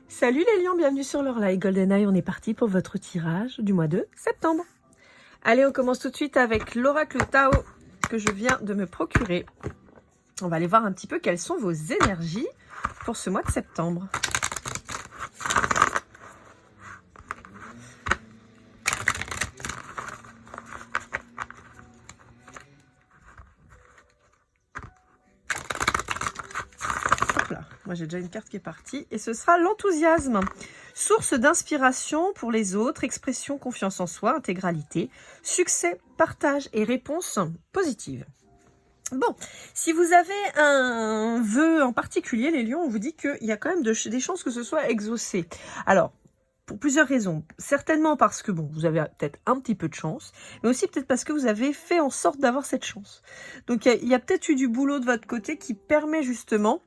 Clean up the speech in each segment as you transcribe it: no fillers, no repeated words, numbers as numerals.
Salut les lions, bienvenue sur Lorelai GoldenEye, on est parti pour votre tirage du mois de septembre. Allez, on commence tout de suite avec l'oracle Tao que je viens de me procurer. On va aller voir un petit peu quelles sont vos énergies pour ce mois de septembre. Moi, j'ai déjà une carte qui est partie. Et ce sera l'enthousiasme. Source d'inspiration pour les autres, expression, confiance en soi, intégralité, succès, partage et réponse positive. Bon, si vous avez un vœu en particulier, les lions, on vous dit qu'il y a quand même des chances que ce soit exaucé. Alors, pour plusieurs raisons. Certainement parce que, bon, vous avez peut-être un petit peu de chance, mais aussi peut-être parce que vous avez fait en sorte d'avoir cette chance. Donc, il y a peut-être eu du boulot de votre côté qui permet justement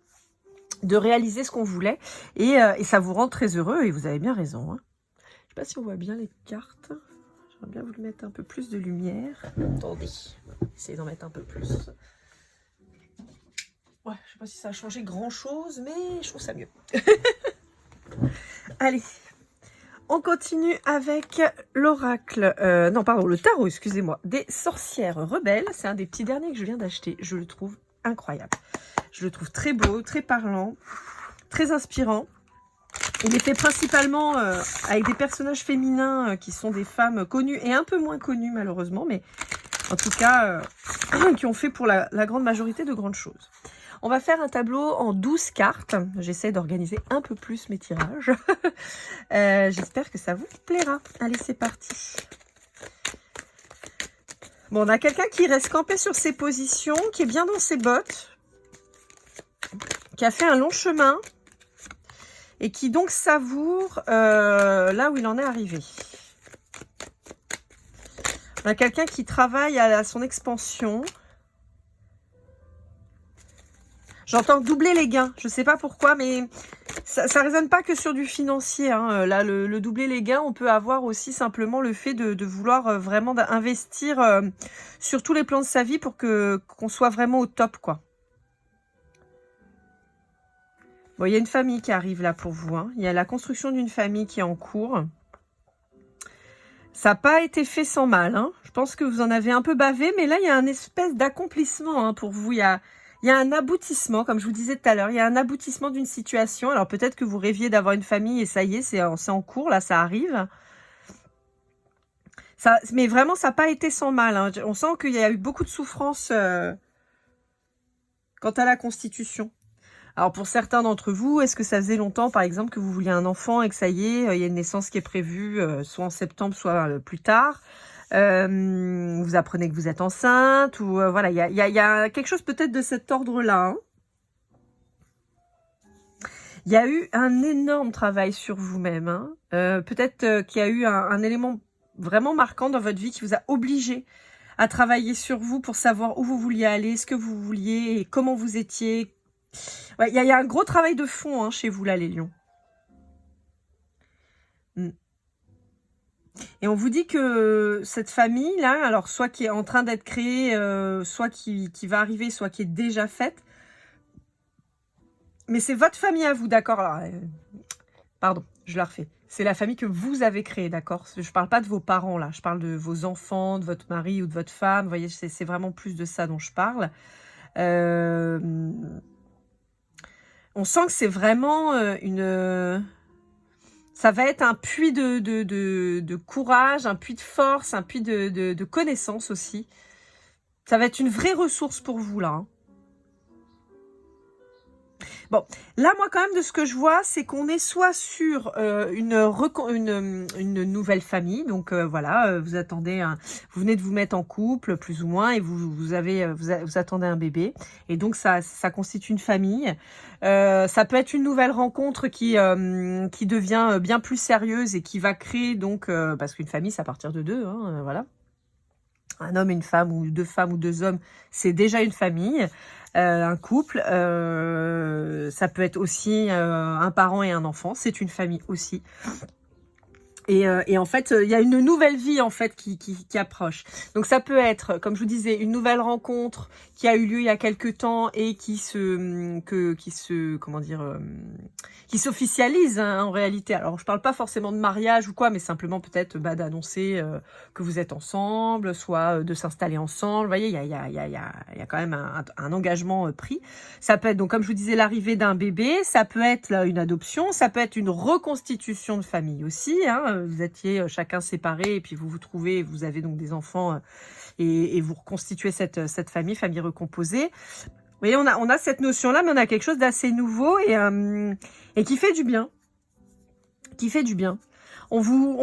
de réaliser ce qu'on voulait et ça vous rend très heureux et vous avez bien raison. Hein. Je ne sais pas si on voit bien les cartes. J'aimerais bien vous mettre un peu plus de lumière. Attendez, essayez d'en mettre un peu plus. Ouais, je sais pas si ça a changé grand chose, mais je trouve ça mieux. Allez, on continue avec l'oracle, non pardon, le tarot, excusez-moi, des sorcières rebelles. C'est un des petits derniers que je viens d'acheter. Je le trouve incroyable. Je le trouve très beau, très parlant, très inspirant. Il est fait principalement avec des personnages féminins qui sont des femmes connues et un peu moins connues malheureusement, mais en tout cas qui ont fait pour la grande majorité de grandes choses. On va faire un tableau en 12 cartes. J'essaie d'organiser un peu plus mes tirages. J'espère que ça vous plaira. Allez, c'est parti. Bon, on a quelqu'un qui reste campé sur ses positions, qui est bien dans ses bottes, qui a fait un long chemin et qui donc savoure là où il en est arrivé. On a quelqu'un qui travaille à son expansion. J'entends doubler les gains. Je ne sais pas pourquoi, mais ça ne résonne pas que sur du financier. Hein. Là, le doubler les gains, on peut avoir aussi simplement le fait de vouloir vraiment investir sur tous les plans de sa vie pour qu'on soit vraiment au top, quoi. Bon, il y a une famille qui arrive là pour vous. Hein. Il y a la construction d'une famille qui est en cours. Ça n'a pas été fait sans mal. Hein. Je pense que vous en avez un peu bavé, mais là, il y a un espèce d'accomplissement hein, pour vous. Il y a un aboutissement, comme je vous disais tout à l'heure. Il y a un aboutissement d'une situation. Alors, peut-être que vous rêviez d'avoir une famille et ça y est, c'est en cours. Là, ça arrive. Mais vraiment, ça n'a pas été sans mal. Hein. On sent qu'il y a eu beaucoup de souffrance quant à la constitution. Alors pour certains d'entre vous, est-ce que ça faisait longtemps par exemple que vous vouliez un enfant et que ça y est, il y a une naissance qui est prévue soit en septembre, soit plus tard. Vous apprenez que vous êtes enceinte ou voilà, il y a quelque chose peut-être de cet ordre-là. Hein. Il y a eu un énorme travail sur vous-même. Hein. Peut-être qu'il y a eu un élément vraiment marquant dans votre vie qui vous a obligé à travailler sur vous pour savoir où vous vouliez aller, ce que vous vouliez et comment vous étiez. Ouais, il y a un gros travail de fond hein, chez vous, là, les lions. Et on vous dit que cette famille-là, alors soit qui est en train d'être créée, soit qui va arriver, soit qui est déjà faite. Mais c'est votre famille à vous, d'accord? Alors, pardon, je la refais. C'est la famille que vous avez créée, d'accord? Je ne parle pas de vos parents, là. Je parle de vos enfants, de votre mari ou de votre femme. Vous voyez, c'est vraiment plus de ça dont je parle. On sent que c'est vraiment ça va être un puits de courage, un puits de force, un puits de connaissances aussi. Ça va être une vraie ressource pour vous, là. Hein. Bon, là, moi, quand même, de ce que je vois, c'est qu'on est soit sur une nouvelle famille. Donc, voilà, vous attendez, vous venez de vous mettre en couple, plus ou moins, et vous attendez un bébé. Et donc, ça constitue une famille. Ça peut être une nouvelle rencontre qui devient bien plus sérieuse et qui va créer, donc, parce qu'une famille, c'est à partir de deux, hein, voilà. Un homme et une femme, ou deux femmes ou deux hommes, c'est déjà une famille. Un couple, ça peut être aussi un parent et un enfant, c'est une famille aussi. Et en fait, il y a une nouvelle vie en fait qui approche. Donc ça peut être, comme je vous disais, une nouvelle rencontre qui a eu lieu il y a quelque temps et qui s'officialise hein, en réalité. Alors je parle pas forcément de mariage ou quoi, mais simplement peut-être d'annoncer que vous êtes ensemble, soit de s'installer ensemble. Vous voyez, il y a quand même un engagement pris. Ça peut être donc comme je vous disais l'arrivée d'un bébé, ça peut être là, une adoption, ça peut être une reconstitution de famille aussi. Hein, vous étiez chacun séparés et puis vous vous trouvez, vous avez donc des enfants et vous reconstituez cette famille recomposée. Vous voyez, on a cette notion-là, mais on a quelque chose d'assez nouveau et qui fait du bien. Qui fait du bien. On vous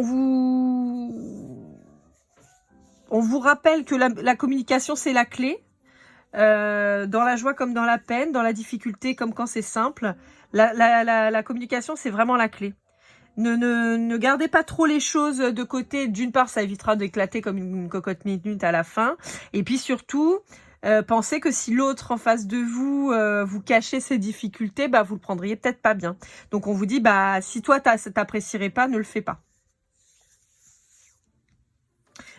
rappelle que la communication, c'est la clé. Dans la joie comme dans la peine, dans la difficulté comme quand c'est simple. La communication, c'est vraiment la clé. Ne gardez pas trop les choses de côté. D'une part, ça évitera d'éclater comme une cocotte minute à la fin. Et puis surtout, pensez que si l'autre en face de vous vous cachez ses difficultés, bah vous le prendriez peut-être pas bien. Donc on vous dit, bah si toi t'apprécierais pas, ne le fais pas.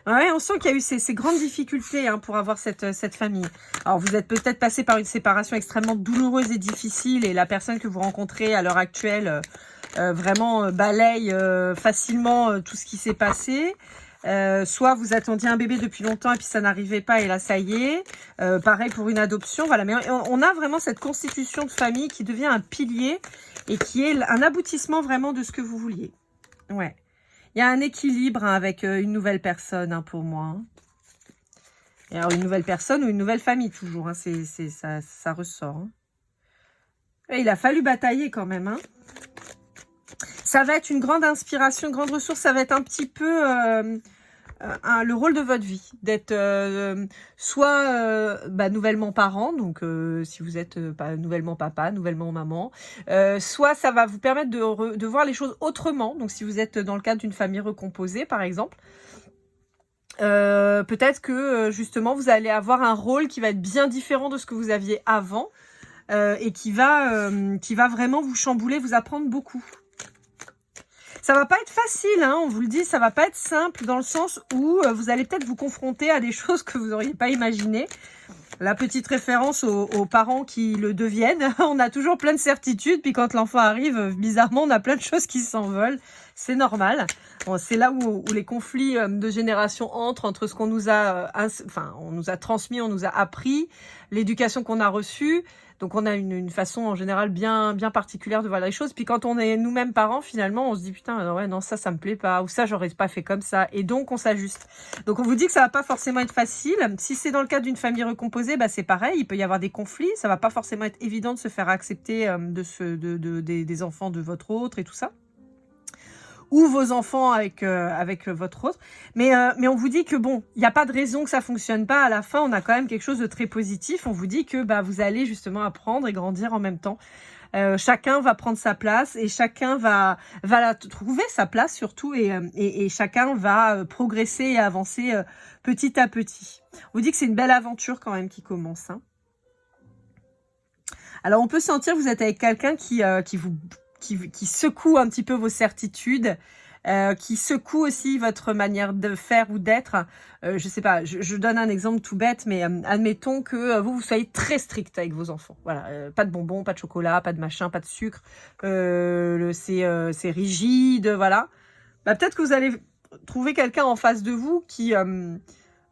Ouais, on sent qu'il y a eu ces grandes difficultés hein, pour avoir cette famille. Alors, vous êtes peut-être passé par une séparation extrêmement douloureuse et difficile et la personne que vous rencontrez à l'heure actuelle vraiment balaye facilement tout ce qui s'est passé. Soit vous attendiez un bébé depuis longtemps et puis ça n'arrivait pas et là ça y est. Pareil pour une adoption, voilà. Mais on a vraiment cette constitution de famille qui devient un pilier et qui est un aboutissement vraiment de ce que vous vouliez. Ouais. Il y a un équilibre hein, avec une nouvelle personne hein, pour moi. Hein. Et alors une nouvelle personne ou une nouvelle famille toujours, hein, ça ressort. Hein. Et il a fallu batailler quand même. Hein. Ça va être une grande inspiration, une grande ressource. Ça va être un petit peu le rôle de votre vie. D'être soit nouvellement parent, donc si vous êtes nouvellement papa, nouvellement maman. Soit ça va vous permettre de voir les choses autrement. Donc si vous êtes dans le cadre d'une famille recomposée, par exemple. Peut-être que justement vous allez avoir un rôle qui va être bien différent de ce que vous aviez avant et qui va vraiment vous chambouler, vous apprendre beaucoup. Ça va pas être facile, hein, on vous le dit, ça va pas être simple dans le sens où vous allez peut-être vous confronter à des choses que vous n'auriez pas imaginées. La petite référence aux parents qui le deviennent. On a toujours plein de certitudes, puis quand l'enfant arrive, bizarrement, on a plein de choses qui s'envolent. C'est normal. Bon, c'est là où les conflits de génération entrent entre ce qu'on nous a, on nous a transmis, on nous a appris, l'éducation qu'on a reçue. Donc on a une façon en général bien particulière de voir les choses. Puis quand on est nous-mêmes parents, finalement, on se dit putain, ouais, non, ça me plaît pas, ou ça, j'aurais pas fait comme ça. Et donc on s'ajuste. Donc on vous dit que ça va pas forcément être facile. Si c'est dans le cadre d'une famille recomposée, bah c'est pareil, il peut y avoir des conflits. Ça va pas forcément être évident de se faire accepter des enfants de votre autre et tout ça. Ou vos enfants avec votre autre. Mais on vous dit que bon, il n'y a pas de raison que ça fonctionne pas. À la fin, on a quand même quelque chose de très positif. On vous dit que bah vous allez justement apprendre et grandir en même temps. Chacun va prendre sa place et chacun va trouver sa place surtout et chacun va progresser et avancer petit à petit. On vous dit que c'est une belle aventure quand même qui commence. Hein. Alors on peut sentir que vous êtes avec quelqu'un qui secoue un petit peu vos certitudes, qui secoue aussi votre manière de faire ou d'être. Je sais pas, je donne un exemple tout bête, mais admettons que vous soyez très strict avec vos enfants. Voilà, pas de bonbons, pas de chocolat, pas de machin, pas de sucre. C'est rigide, voilà. Bah, peut-être que vous allez trouver quelqu'un en face de vous qui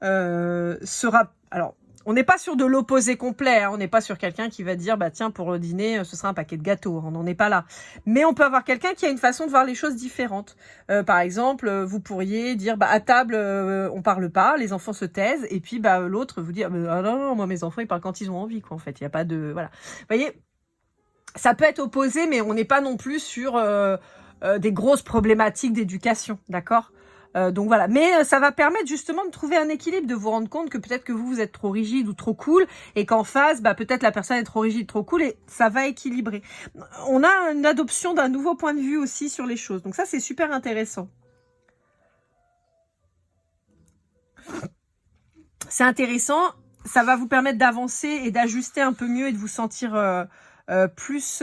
sera... Alors, on n'est pas sur de l'opposé complet, hein. On n'est pas sur quelqu'un qui va dire, bah tiens, pour le dîner, ce sera un paquet de gâteaux. On n'en est pas là. Mais on peut avoir quelqu'un qui a une façon de voir les choses différentes. Par exemple, vous pourriez dire, bah à table, on parle pas, les enfants se taisent, et puis bah l'autre vous dire, ah non, moi mes enfants ils parlent quand ils ont envie, quoi. En fait, il y a pas de, voilà. Vous voyez, ça peut être opposé, mais on n'est pas non plus sur des grosses problématiques d'éducation, d'accord ? Donc voilà, mais ça va permettre justement de trouver un équilibre, de vous rendre compte que peut-être que vous êtes trop rigide ou trop cool et qu'en face, bah peut-être la personne est trop rigide, trop cool et ça va équilibrer. On a une adoption d'un nouveau point de vue aussi sur les choses. Donc ça, c'est super intéressant. C'est intéressant, ça va vous permettre d'avancer et d'ajuster un peu mieux et de vous sentir plus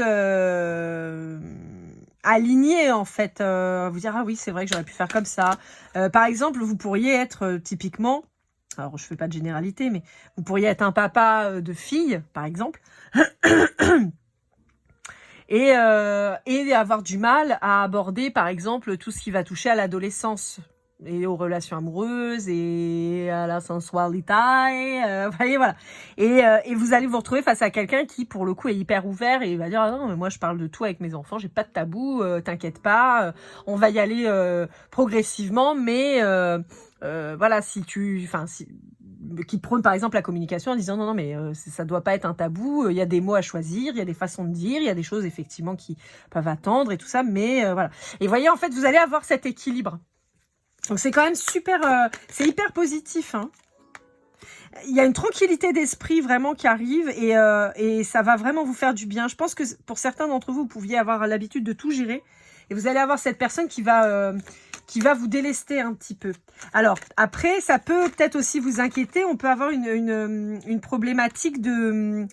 aligner en fait, vous dire ah oui c'est vrai que j'aurais pu faire comme ça. Par exemple, vous pourriez être typiquement, alors je fais pas de généralité, mais vous pourriez être un papa de fille par exemple, et avoir du mal à aborder par exemple tout ce qui va toucher à l'adolescence et aux relations amoureuses et à la sensualité, vous voyez, voilà. Et vous allez vous retrouver face à quelqu'un qui, pour le coup, est hyper ouvert et va dire ah non, mais moi je parle de tout avec mes enfants, j'ai pas de tabou, t'inquiète pas, on va y aller progressivement, mais voilà, si tu, enfin, si, qui prône par exemple la communication en disant non, non, mais ça doit pas être un tabou, il y a des mots à choisir, il y a des façons de dire, il y a des choses effectivement qui peuvent attendre et tout ça, mais voilà. Et voyez, en fait, vous allez avoir cet équilibre. Donc c'est quand même super, c'est hyper positif, hein. Il y a une tranquillité d'esprit vraiment qui arrive et ça va vraiment vous faire du bien. Je pense que pour certains d'entre vous, vous pouviez avoir l'habitude de tout gérer et vous allez avoir cette personne qui va vous délester un petit peu. Alors après, ça peut peut-être aussi vous inquiéter. On peut avoir une problématique de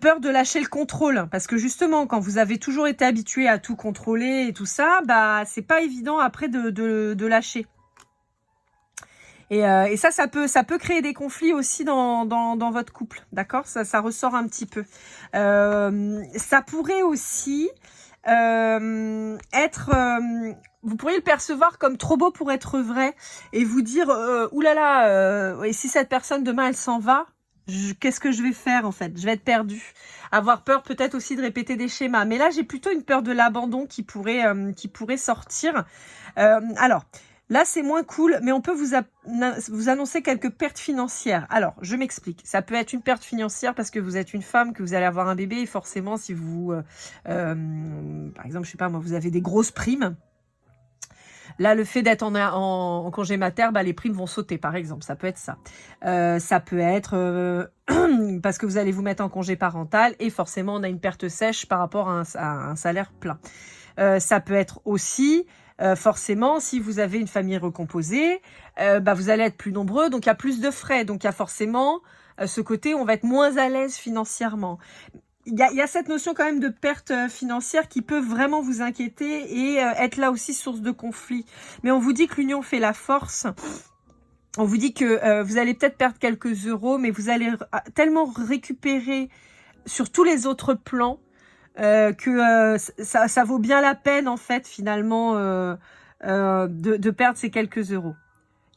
peur de lâcher le contrôle, parce que justement quand vous avez toujours été habitué à tout contrôler et tout ça, bah c'est pas évident après de lâcher. Et ça peut créer des conflits aussi dans votre couple, d'accord, ça ressort un petit peu. Ça pourrait aussi être, vous pourriez le percevoir comme trop beau pour être vrai et vous dire oulala, et si cette personne demain elle s'en va, qu'est-ce que je vais faire en fait? Je vais être perdue. Avoir peur peut-être aussi de répéter des schémas. Mais là, j'ai plutôt une peur de l'abandon qui pourrait sortir. Alors, là, c'est moins cool, mais on peut vous annoncer quelques pertes financières. Alors, je m'explique. Ça peut être une perte financière parce que vous êtes une femme, que vous allez avoir un bébé. Et forcément, si vous, par exemple, je sais pas moi, vous avez des grosses primes. Là, le fait d'être en congé mater, bah, les primes vont sauter, par exemple. Ça peut être ça. Ça peut être parce que vous allez vous mettre en congé parental et forcément, on a une perte sèche par rapport à un salaire plein. Ça peut être aussi, forcément, si vous avez une famille recomposée, bah, vous allez être plus nombreux, donc il y a plus de frais. Donc, il y a forcément ce côté, on va être moins à l'aise financièrement. Il y a cette notion quand même de perte financière qui peut vraiment vous inquiéter et être là aussi source de conflit. Mais on vous dit que l'union fait la force. On vous dit que vous allez peut-être perdre quelques euros, mais vous allez tellement récupérer sur tous les autres plans que ça vaut bien la peine en fait finalement de perdre ces quelques euros.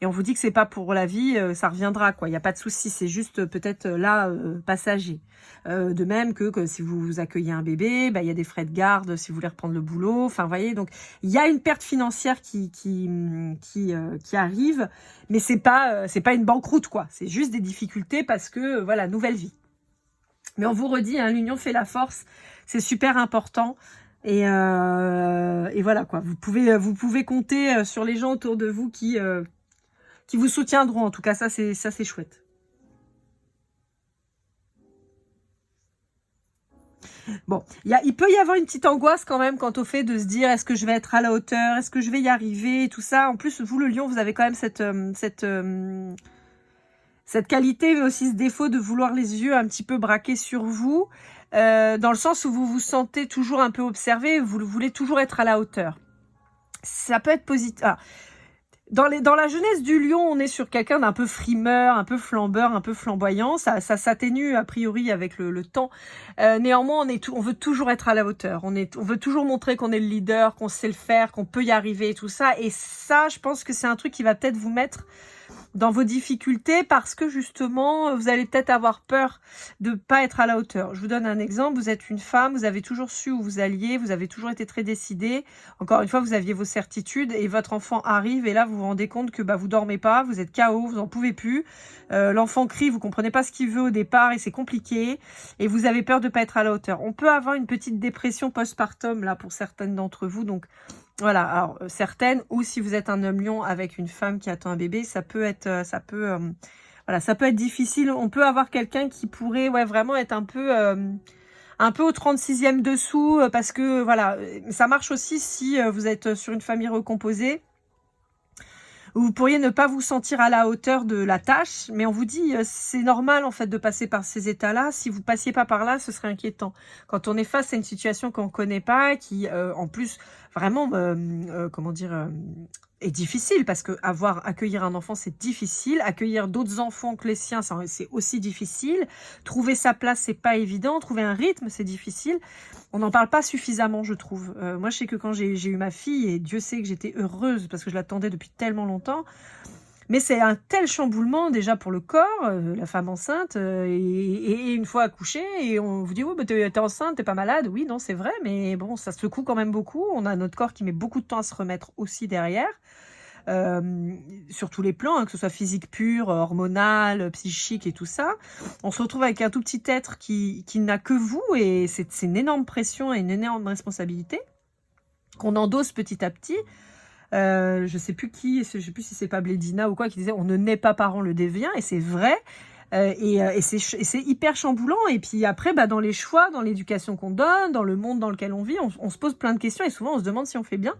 Et on vous dit que c'est pas pour la vie, ça reviendra quoi. Il y a pas de souci, c'est juste peut-être là passager. De même que si vous accueillez un bébé, bah il y a des frais de garde si vous voulez reprendre le boulot. Enfin, vous voyez, donc il y a une perte financière qui arrive, mais c'est pas une banqueroute quoi. C'est juste des difficultés parce que voilà, nouvelle vie. Mais on vous redit, hein, l'union fait la force, c'est super important. Et voilà quoi. Vous pouvez compter sur les gens autour de vous qui vous soutiendront. En tout cas, ça c'est chouette. Bon, il peut y avoir une petite angoisse quand même quant au fait de se dire est-ce que je vais être à la hauteur, est-ce que je vais y arriver et tout ça. En plus, vous le lion, vous avez quand même cette qualité, mais aussi ce défaut de vouloir les yeux un petit peu braqués sur vous, dans le sens où vous vous sentez toujours un peu observé, vous voulez toujours être à la hauteur. Ça peut être positif. Ah, dans la jeunesse du lion, on est sur quelqu'un d'un peu frimeur, un peu flambeur, un peu flamboyant. Ça s'atténue a priori avec le temps. Néanmoins, on veut toujours être à la hauteur. On veut toujours montrer qu'on est le leader, qu'on sait le faire, qu'on peut y arriver et tout ça. Et ça, je pense que c'est un truc qui va peut-être vous mettre dans vos difficultés parce que justement, vous allez peut-être avoir peur de pas être à la hauteur. Je vous donne un exemple. Vous êtes une femme, vous avez toujours su où vous alliez, vous avez toujours été très décidée. Encore une fois, vous aviez vos certitudes et votre enfant arrive et là, vous vous rendez compte que bah, vous dormez pas, vous êtes KO, vous en pouvez plus. L'enfant crie, vous comprenez pas ce qu'il veut au départ et c'est compliqué et vous avez peur de pas être à la hauteur. On peut avoir une petite dépression postpartum là pour certaines d'entre vous, donc voilà, alors certaines, ou si vous êtes un homme lion avec une femme qui attend un bébé, ça peut être difficile. On peut avoir quelqu'un qui pourrait vraiment être un peu au 36e dessous, parce que voilà, ça marche aussi si vous êtes sur une famille recomposée. Vous pourriez ne pas vous sentir à la hauteur de la tâche, mais on vous dit c'est normal en fait de passer par ces états-là. Si vous passiez pas par là, ce serait inquiétant. Quand on est face à une situation qu'on connaît pas, qui en plus vraiment comment dire est difficile, parce que accueillir un enfant c'est difficile, accueillir d'autres enfants que les siens c'est aussi difficile, trouver sa place c'est pas évident, trouver un rythme c'est difficile. On n'en parle pas suffisamment, je trouve. Moi, je sais que quand j'ai eu ma fille, et Dieu sait que j'étais heureuse parce que je l'attendais depuis tellement longtemps, mais c'est un tel chamboulement déjà pour le corps, la femme enceinte, et une fois accouchée, et on vous dit, oui, bah, t'es enceinte, t'es pas malade. Oui, non, c'est vrai, mais bon, ça se secoue quand même beaucoup. On a notre corps qui met beaucoup de temps à se remettre aussi derrière. Sur tous les plans, hein, que ce soit physique pur, hormonal, psychique et tout ça. On se retrouve avec un tout petit être qui n'a que vous, et c'est une énorme pression et une énorme responsabilité qu'on endosse petit à petit. Je sais plus si c'est pas Blédina ou quoi, qui disait on ne naît pas parent, on le devient, et c'est vrai. Et c'est hyper chamboulant. Et puis après, dans les choix, dans l'éducation qu'on donne, dans le monde dans lequel on vit, on se pose plein de questions, et souvent on se demande si on fait bien.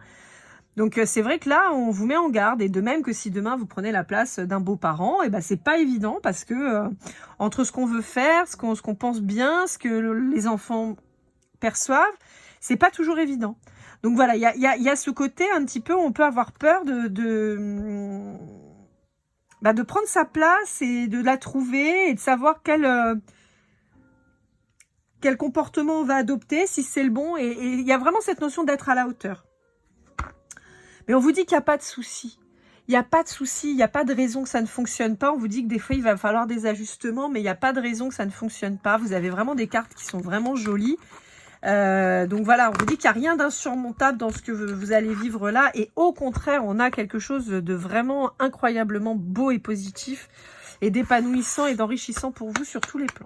Donc c'est vrai que là, on vous met en garde, et de même que si demain vous prenez la place d'un beau-parent, et c'est pas évident, parce que entre ce qu'on veut faire, ce qu'on pense bien, ce que les enfants perçoivent, c'est pas toujours évident. Donc voilà, il y a ce côté un petit peu, on peut avoir peur de prendre sa place et de la trouver, et de savoir quel comportement on va adopter, si c'est le bon, et il y a vraiment cette notion d'être à la hauteur. Mais on vous dit qu'il n'y a pas de souci. Il n'y a pas de souci, il n'y a pas de raison que ça ne fonctionne pas. On vous dit que des fois, il va falloir des ajustements, mais il n'y a pas de raison que ça ne fonctionne pas. Vous avez vraiment des cartes qui sont vraiment jolies. Donc voilà, on vous dit qu'il n'y a rien d'insurmontable dans ce que vous allez vivre là. Et au contraire, on a quelque chose de vraiment incroyablement beau et positif, et d'épanouissant et d'enrichissant pour vous sur tous les plans.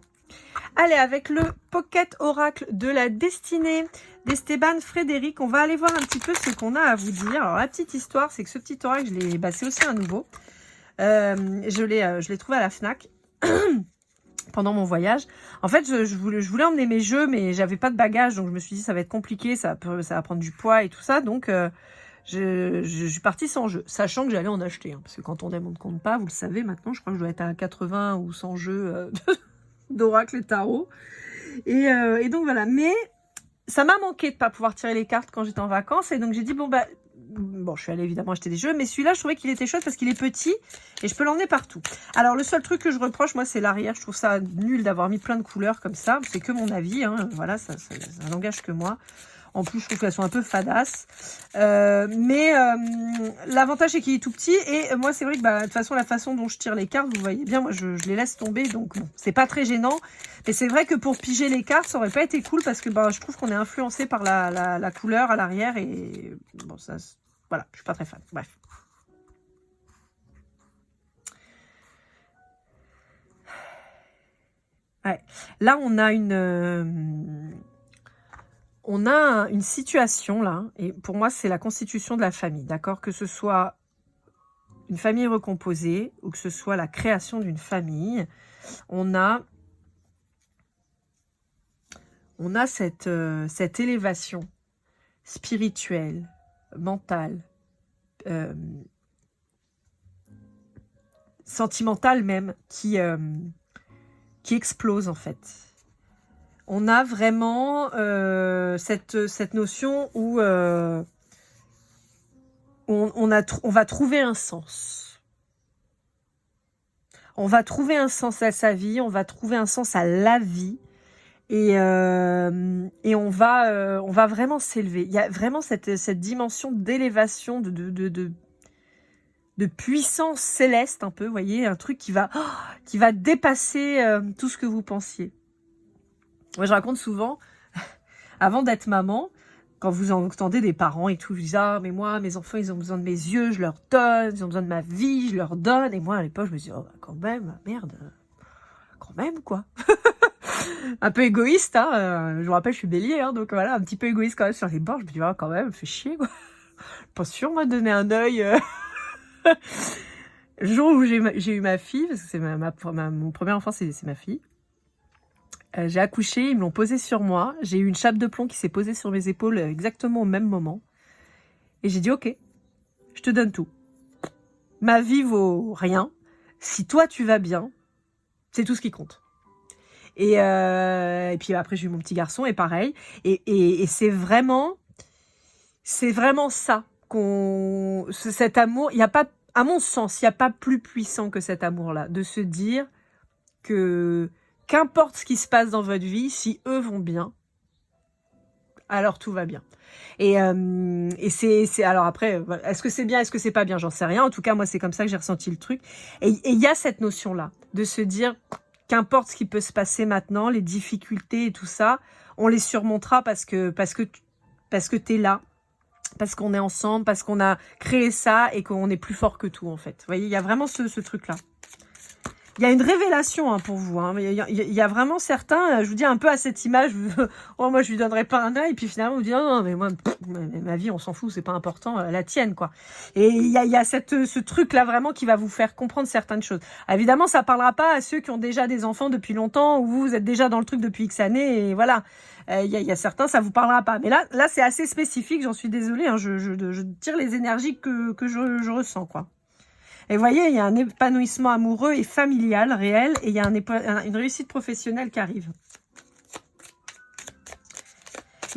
Allez, avec le Pocket Oracle de la destinée d'Esteban Frédéric, on va aller voir un petit peu ce qu'on a à vous dire. Alors, la petite histoire, c'est que ce petit oracle, c'est aussi un nouveau. Je l'ai trouvé à la FNAC pendant mon voyage. En fait, je voulais emmener mes jeux, mais j'avais pas de bagages, donc je me suis dit ça va être compliqué, ça va prendre du poids et tout ça. Donc, je suis partie sans jeu, sachant que j'allais en acheter. Hein, parce que quand on aime, on ne compte pas, vous le savez maintenant. Je crois que je dois être à 80 ou 100 jeux d'oracle et tarot. Et donc voilà, mais ça m'a manqué de pas pouvoir tirer les cartes quand j'étais en vacances, et donc j'ai dit bon, je suis allée évidemment acheter des jeux, mais celui-là je trouvais qu'il était chouette parce qu'il est petit et je peux l'emmener partout. Alors le seul truc que je reproche, moi, c'est l'arrière. Je trouve ça nul d'avoir mis plein de couleurs comme ça, c'est que mon avis, hein. Voilà, ça n'engage que moi. En plus, je trouve qu'elles sont un peu fadasses. Mais l'avantage, c'est qu'il est tout petit. Et moi, c'est vrai que de toute façon, la façon dont je tire les cartes, vous voyez bien, moi, je les laisse tomber. Donc, bon, c'est pas très gênant. Mais c'est vrai que pour piger les cartes, ça aurait pas été cool, parce que je trouve qu'on est influencé par la couleur à l'arrière. Et bon, ça, voilà, je suis pas très fan. Bref. Ouais. Là, on a une situation là, et pour moi c'est la constitution de la famille, d'accord? Que ce soit une famille recomposée ou que ce soit la création d'une famille, on a cette élévation spirituelle, mentale, sentimentale même, qui explose en fait. On a vraiment cette notion où on va trouver un sens. On va trouver un sens à sa vie, on va trouver un sens à la vie, et on va vraiment s'élever. Il y a vraiment cette dimension d'élévation, de puissance céleste un peu, vous voyez, un truc qui va dépasser tout ce que vous pensiez. Moi, je raconte souvent, avant d'être maman, quand vous entendez des parents et tout, vous dites « Ah, mais moi, mes enfants, ils ont besoin de mes yeux, je leur donne, ils ont besoin de ma vie, je leur donne. » Et moi, à l'époque, je me dis « Oh, quand même, merde, quand même, quoi. » Un peu égoïste, hein. Je vous rappelle, je suis bélier, hein, donc voilà, un petit peu égoïste quand même sur les bords. Je me dis « Oh, quand même, fait chier, quoi. » Pas sûr, moi, de donner un œil. Le jour où j'ai eu ma fille, parce que c'est mon premier enfant, c'est ma fille. J'ai accouché, ils me l'ont posé sur moi. J'ai eu une chape de plomb qui s'est posée sur mes épaules exactement au même moment. Et j'ai dit, ok, je te donne tout. ma vie vaut rien. Si toi, tu vas bien, c'est tout ce qui compte. Et puis après, j'ai eu mon petit garçon, et pareil. Et c'est vraiment ça cet amour. Il y a pas, à mon sens, il n'y a pas plus puissant que cet amour-là, de se dire que qu'importe ce qui se passe dans votre vie, si eux vont bien, alors tout va bien. Et c'est alors après, est-ce que c'est bien, est-ce que c'est pas bien, j'en sais rien. En tout cas, moi, c'est comme ça que j'ai ressenti le truc. Et il y a cette notion-là de se dire qu'importe ce qui peut se passer maintenant, les difficultés et tout ça, on les surmontera parce que t'es là, parce qu'on est ensemble, parce qu'on a créé ça et qu'on est plus fort que tout, en fait. Vous voyez, il y a vraiment ce truc-là. Il y a une révélation pour vous. Il y a vraiment certains, je vous dis un peu à cette image, oh, moi je lui donnerais pas un œil, puis finalement vous dites non, mais moi, ma vie on s'en fout, c'est pas important, la tienne quoi. Et il y a ce truc-là vraiment qui va vous faire comprendre certaines choses. Évidemment, ça parlera pas à ceux qui ont déjà des enfants depuis longtemps, ou vous êtes déjà dans le truc depuis X années, et voilà. Il y a certains, ça vous parlera pas. Mais là c'est assez spécifique, j'en suis désolée, je tire les énergies que je ressens quoi. Et vous voyez, il y a un épanouissement amoureux et familial réel, et il y a une réussite professionnelle qui arrive.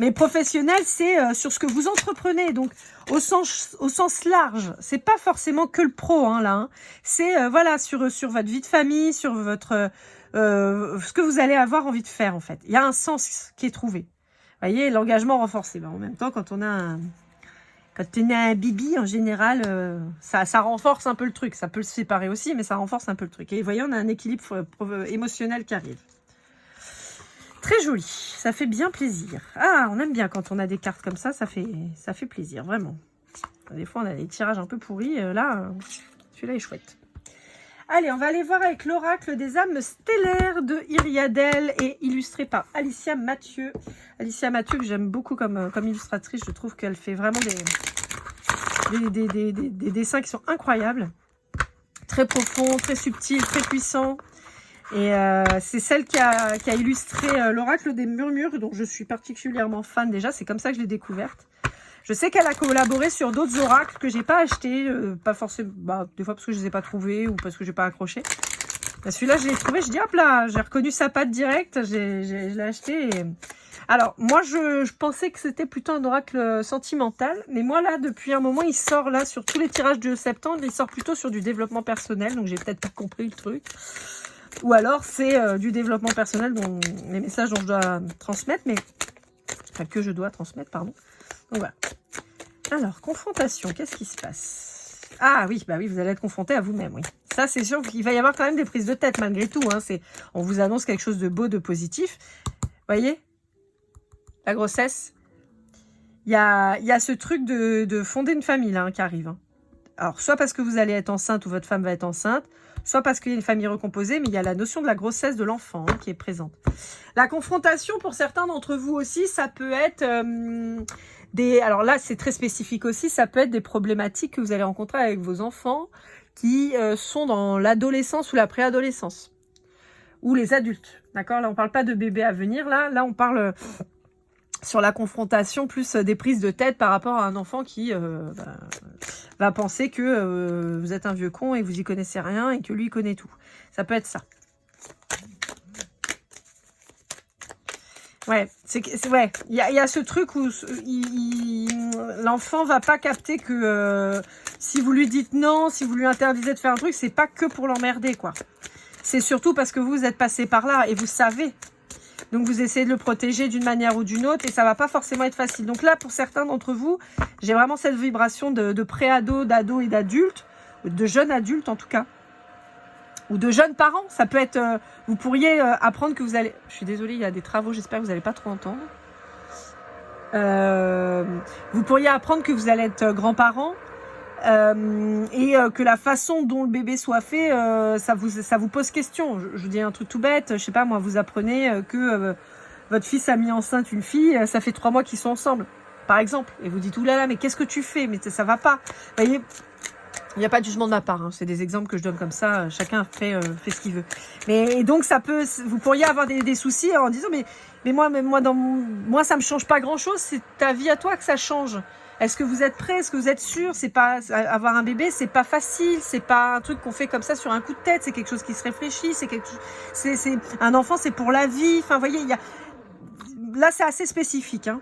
Mais professionnel, c'est sur ce que vous entreprenez, donc au sens large. C'est pas forcément que le pro, là. Hein. C'est voilà sur votre vie de famille, sur votre ce que vous allez avoir envie de faire en fait. Il y a un sens qui est trouvé. Vous voyez, l'engagement renforcé. En même temps, quand on a un bibi, en général, ça renforce un peu le truc. Ça peut le séparer aussi, mais ça renforce un peu le truc. Et vous voyez, on a un équilibre émotionnel qui arrive. Très joli. Ça fait bien plaisir. Ah, on aime bien quand on a des cartes comme ça. Ça fait plaisir, vraiment. Des fois, on a des tirages un peu pourris. Là, celui-là est chouette. Allez, on va aller voir avec l'oracle des âmes stellaires de Iriadel et illustré par Alicia Mathieu. Alicia Mathieu, que j'aime beaucoup comme illustratrice. Je trouve qu'elle fait vraiment des dessins qui sont incroyables. Très profonds, très subtils, très puissants. Et c'est celle qui a illustré l'oracle des murmures, dont je suis particulièrement fan déjà. C'est comme ça que je l'ai découverte. Je sais qu'elle a collaboré sur d'autres oracles que j'ai pas achetés, pas forcément, des fois parce que je les ai pas trouvés ou parce que j'ai pas accroché. Celui-là, je l'ai trouvé, je dis hop là, j'ai reconnu sa patte directe, je l'ai acheté. Et... Alors, moi, je pensais que c'était plutôt un oracle sentimental, mais moi là, depuis un moment, il sort là sur tous les tirages de septembre, il sort plutôt sur du développement personnel, donc j'ai peut-être pas compris le truc. Ou alors c'est du développement personnel, dont les messages dont je dois transmettre, mais enfin que je dois transmettre, pardon. Donc voilà. Alors, confrontation, qu'est-ce qui se passe? Ah oui, oui, vous allez être confronté à vous-même, oui. Ça, c'est sûr qu'il va y avoir quand même des prises de tête malgré tout. Hein. On vous annonce quelque chose de beau, de positif. Vous voyez? La grossesse. Il y a ce truc de fonder une famille là, qui arrive. Hein. Alors, soit parce que vous allez être enceinte ou votre femme va être enceinte, soit parce qu'il y a une famille recomposée, mais il y a la notion de la grossesse de l'enfant qui est présente. La confrontation, pour certains d'entre vous aussi, ça peut être... alors là, c'est très spécifique aussi, ça peut être des problématiques que vous allez rencontrer avec vos enfants qui sont dans l'adolescence ou la préadolescence. Ou les adultes, d'accord? Là, on ne parle pas de bébés à venir, là on parle sur la confrontation, plus des prises de tête par rapport à un enfant qui va penser que vous êtes un vieux con et vous y connaissez rien et que lui, il connaît tout. Ça peut être ça. Ouais, ouais. Il y a ce truc où l'enfant va pas capter que si vous lui dites non, si vous lui interdisez de faire un truc, c'est pas que pour l'emmerder, quoi. C'est surtout parce que vous êtes passé par là et vous savez. Donc vous essayez de le protéger d'une manière ou d'une autre et ça va pas forcément être facile. Donc là, pour certains d'entre vous, j'ai vraiment cette vibration de pré-ado, d'ado et d'adultes, de jeunes adultes en tout cas. Ou de jeunes parents, ça peut être... vous pourriez apprendre que vous allez... Je suis désolée, il y a des travaux, j'espère que vous n'allez pas trop entendre. Vous pourriez apprendre que vous allez être grands-parents et que la façon dont le bébé soit fait, ça vous pose question. Je dis un truc tout bête, je sais pas moi, vous apprenez que votre fils a mis enceinte une fille, ça fait 3 mois qu'ils sont ensemble, par exemple. Et vous dites, oulala, mais qu'est-ce que tu fais? Mais ça va pas. Vous voyez, il n'y a pas de jugement de ma part, hein. C'est des exemples que je donne comme ça, chacun fait ce qu'il veut. Mais donc vous pourriez avoir des soucis en disant mais moi ça me change pas grand chose, c'est ta vie à toi que ça change. Est-ce que vous êtes prêts? Est-ce que vous êtes sûr? C'est pas avoir un bébé, c'est pas facile, c'est pas un truc qu'on fait comme ça sur un coup de tête, c'est quelque chose qui se réfléchit, c'est un enfant, c'est pour la vie. Enfin, vous voyez, là, c'est assez spécifique, hein.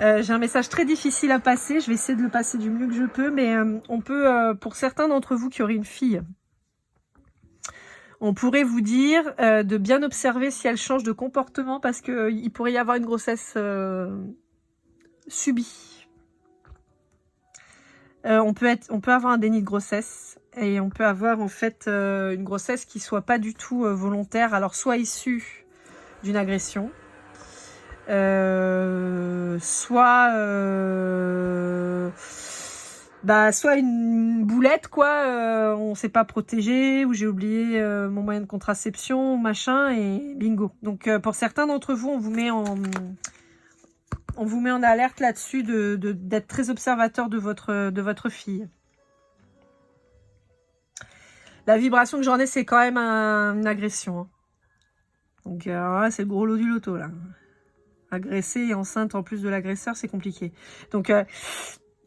J'ai un message très difficile à passer. Je vais essayer de le passer du mieux que je peux, mais on peut, pour certains d'entre vous qui auraient une fille, on pourrait vous dire de bien observer si elle change de comportement parce que il pourrait y avoir une grossesse subie. On peut avoir un déni de grossesse et on peut avoir en fait une grossesse qui soit pas du tout volontaire, alors soit issue d'une agression, soit une boulette quoi, on s'est pas protégé ou j'ai oublié mon moyen de contraception machin et bingo. Donc pour certains d'entre vous, on vous met en alerte là-dessus d'être très observateur de votre fille. La vibration que j'en ai, c'est quand même une agression, hein. Donc c'est le gros lot du loto là. Agressée et enceinte en plus de l'agresseur, c'est compliqué. Donc,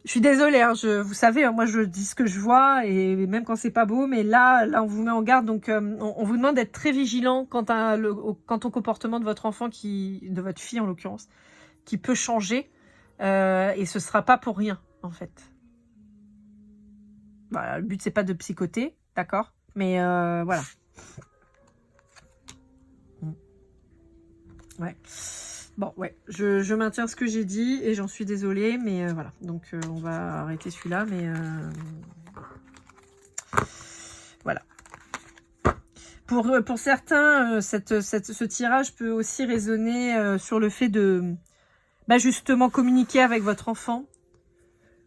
je suis désolée, hein, vous savez, moi je dis ce que je vois, et même quand c'est pas beau, mais là on vous met en garde, donc on vous demande d'être très vigilant quant au comportement de votre enfant, de votre fille en l'occurrence, qui peut changer, et ce sera pas pour rien, en fait. Voilà, le but c'est pas de psychoter, d'accord? Mais voilà. Ouais. Bon, ouais, je maintiens ce que j'ai dit et j'en suis désolée, mais voilà. Donc, on va arrêter celui-là, mais voilà. Pour certains, ce tirage peut aussi résonner sur le fait de justement communiquer avec votre enfant,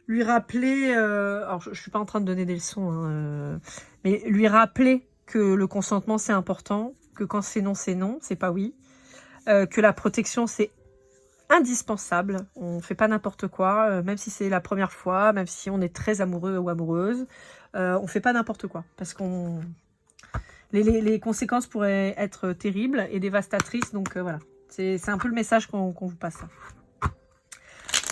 lui rappeler, alors je suis pas en train de donner des leçons, hein, mais lui rappeler que le consentement c'est important, que quand c'est non, c'est pas oui, que la protection c'est indispensable, on fait pas n'importe quoi, même si c'est la première fois, même si on est très amoureux ou amoureuse, on fait pas n'importe quoi, parce qu'on les conséquences pourraient être terribles et dévastatrices, donc voilà, c'est un peu le message qu'on vous passe.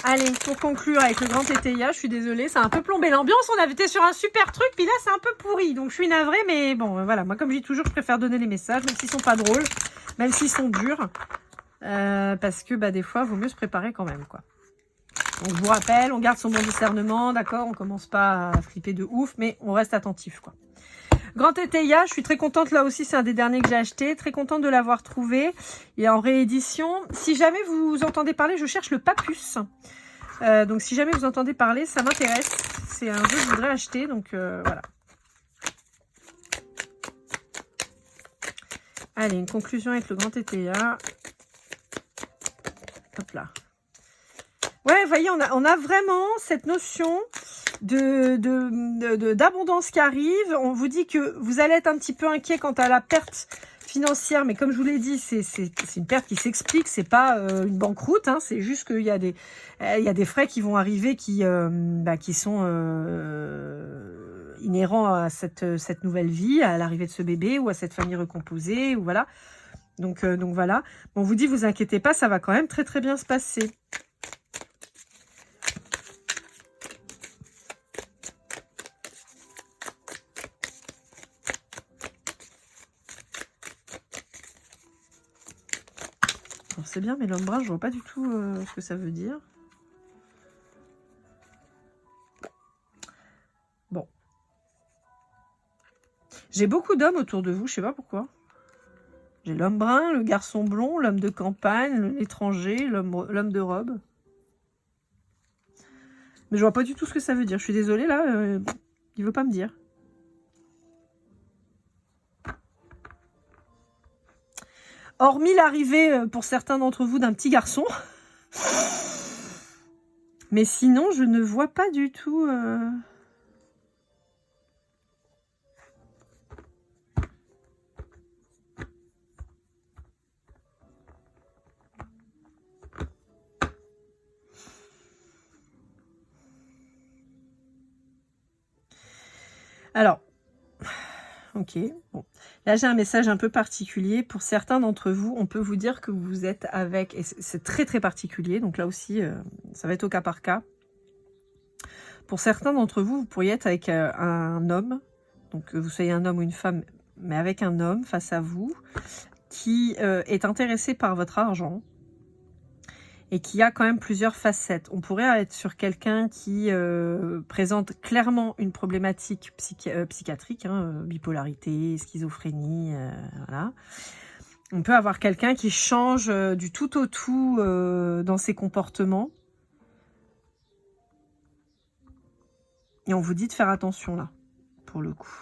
Allez, pour conclure avec le grand TTIA, je suis désolée, ça a un peu plombé l'ambiance, on avait été sur un super truc, puis là c'est un peu pourri, donc je suis navrée, mais bon, voilà, moi comme je dis toujours, je préfère donner les messages, même s'ils sont pas drôles, même s'ils sont durs, parce que des fois, il vaut mieux se préparer quand même, quoi. Donc je vous rappelle, on garde son bon discernement, d'accord, on commence pas à flipper de ouf, mais on reste attentif, quoi. Grand TTIA, je suis très contente, là aussi, c'est un des derniers que j'ai acheté, très contente de l'avoir trouvé, et en réédition. Si jamais vous entendez parler, je cherche le Papus. Donc si jamais vous entendez parler, ça m'intéresse, c'est un jeu que je voudrais acheter, donc voilà. Allez, une conclusion avec le grand TTIA. Hop là. Ouais, vous voyez, on a vraiment cette notion d'abondance qui arrive. On vous dit que vous allez être un petit peu inquiet quant à la perte financière, mais comme je vous l'ai dit, c'est une perte qui s'explique, c'est pas une banqueroute, hein, c'est juste qu'il y a des frais qui vont arriver qui sont inhérents à cette nouvelle vie, à l'arrivée de ce bébé ou à cette famille recomposée, ou voilà. Donc voilà. On vous dit, vous inquiétez pas, ça va quand même très très bien se passer. Alors c'est bien, mais l'homme brun, je vois pas du tout ce que ça veut dire. Bon. J'ai beaucoup d'hommes autour de vous, je sais pas pourquoi. J'ai l'homme brun, le garçon blond, l'homme de campagne, l'étranger, l'homme de robe. Mais je vois pas du tout ce que ça veut dire. Je suis désolée, là, il veut pas me dire. Hormis l'arrivée, pour certains d'entre vous, d'un petit garçon. Mais sinon, je ne vois pas du tout... Alors, Ok. Bon. Là, j'ai un message un peu particulier. Pour certains d'entre vous, on peut vous dire que vous êtes avec... Et c'est très, très particulier. Donc là aussi, ça va être au cas par cas. Pour certains d'entre vous, vous pourriez être avec un homme. Donc, que vous soyez un homme ou une femme, mais avec un homme face à vous qui est intéressé par votre argent. Et qui a quand même plusieurs facettes. On pourrait être sur quelqu'un qui présente clairement une problématique psychiatrique, hein, bipolarité, schizophrénie, voilà. On peut avoir quelqu'un qui change du tout au tout dans ses comportements. Et on vous dit de faire attention là, pour le coup.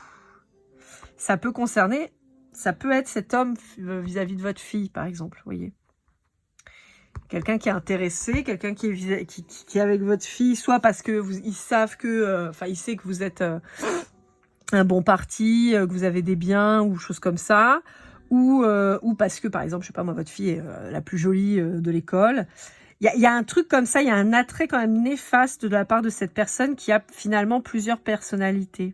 Ça peut concerner, ça peut être cet homme vis-à-vis de votre fille, par exemple, vous voyez. Quelqu'un qui est intéressé, quelqu'un qui est avec votre fille, soit parce que ils savent que, enfin, il sait que vous êtes un bon parti, que vous avez des biens ou choses comme ça, ou parce que, par exemple, je sais pas moi, votre fille est la plus jolie de l'école. Il y a un truc comme ça, il y a un attrait quand même néfaste de la part de cette personne qui a finalement plusieurs personnalités.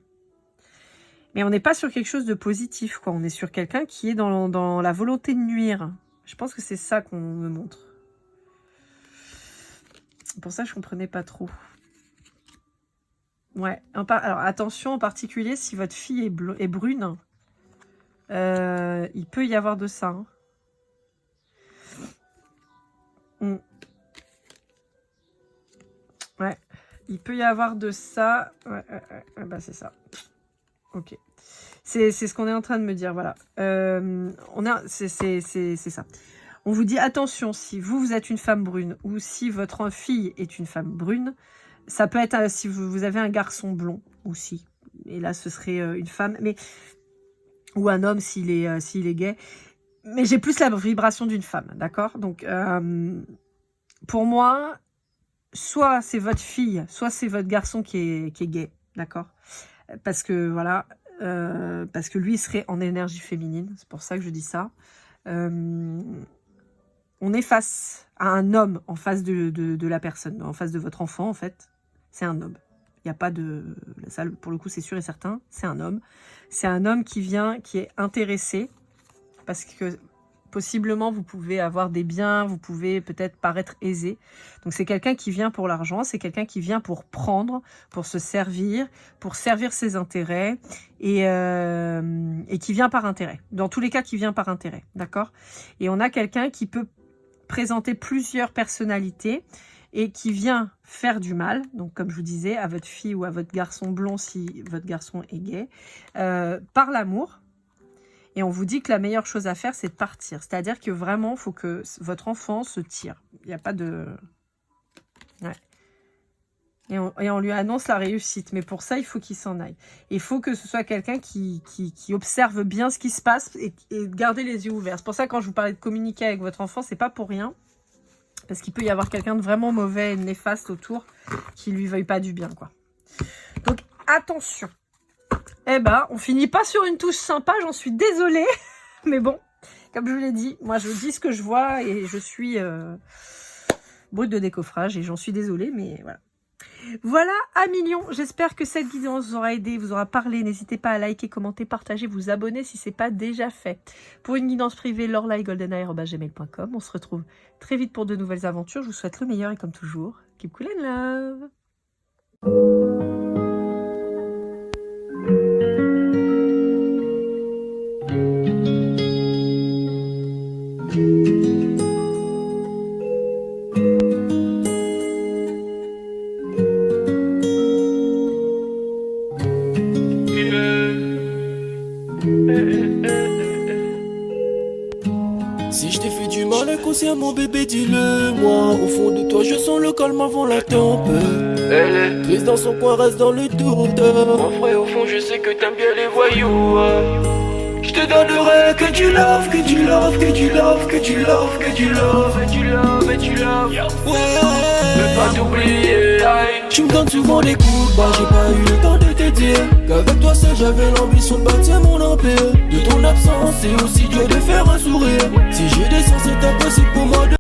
Mais on n'est pas sur quelque chose de positif, quoi. On est sur quelqu'un qui est dans la volonté de nuire. Je pense que c'est ça qu'on me montre. Pour ça, je comprenais pas trop. Ouais. Alors, attention en particulier, si votre fille est brune, il peut y avoir de ça. Hein. Ouais. Il peut y avoir de ça. Ouais, bah c'est ça. Ok. C'est ce qu'on est en train de me dire, voilà. C'est ça. On vous dit, attention, si vous êtes une femme brune ou si votre fille est une femme brune, ça peut être si vous avez un garçon blond aussi. Et là, ce serait une femme, ou un homme s'il est gay. Mais j'ai plus la vibration d'une femme, d'accord? Donc, pour moi, soit c'est votre fille, soit c'est votre garçon qui est gay, d'accord? Parce que, voilà, parce que lui, il serait en énergie féminine. C'est pour ça que je dis ça. On est face à un homme en face de la personne, en face de votre enfant, en fait. C'est un homme. Il n'y a pas de... Ça, pour le coup, c'est sûr et certain, c'est un homme. C'est un homme qui est intéressé, parce que possiblement, vous pouvez avoir des biens, vous pouvez peut-être paraître aisé. Donc, c'est quelqu'un qui vient pour l'argent, c'est quelqu'un qui vient pour prendre, pour se servir, pour servir ses intérêts, et qui vient par intérêt. Dans tous les cas, qui vient par intérêt, d'accord? Et on a quelqu'un qui peut présenter plusieurs personnalités et qui vient faire du mal, donc comme je vous disais, à votre fille ou à votre garçon blond si votre garçon est gay, par l'amour. Et on vous dit que la meilleure chose à faire, c'est de partir. C'est-à-dire que vraiment, il faut que votre enfant se tire. Il n'y a pas de... Ouais. Et on lui annonce la réussite. Mais pour ça, il faut qu'il s'en aille. Il faut que ce soit quelqu'un qui observe bien ce qui se passe et garder les yeux ouverts. C'est pour ça que quand je vous parlais de communiquer avec votre enfant, c'est pas pour rien. Parce qu'il peut y avoir quelqu'un de vraiment mauvais et néfaste autour qui lui veuille pas du bien, quoi. Donc, attention. Eh ben, on finit pas sur une touche sympa, j'en suis désolée. Mais bon, comme je vous l'ai dit, moi je dis ce que je vois et je suis brute de décoffrage et j'en suis désolée, mais voilà. Voilà, à millions. J'espère que cette vidéo vous aura aidé, vous aura parlé. N'hésitez pas à liker, commenter, partager, vous abonner si ce n'est pas déjà fait. Pour une guidance privée, lorelai@gmail.com. On se retrouve très vite pour de nouvelles aventures. Je vous souhaite le meilleur et comme toujours, keep cool and love. Si je t'ai fait du mal inconsciemment bébé dis-le moi. Au fond de toi je sens le calme avant la tempête. Triste dans son coin reste dans le doute. Mon frère au fond je sais que t'aimes bien les voyous. Je te donnerai que tu love, que tu love, que tu love, que tu love, que tu love, et tu love, et tu love. Ouais, veux pas t'oublier. Tu me donnes souvent des coups de barre, j'ai pas eu le temps de te dire qu'avec toi seul j'avais l'ambition de bâtir mon empire. De ton absence c'est aussi dur de faire un sourire. Si j'ai des sens c'est impossible pour moi de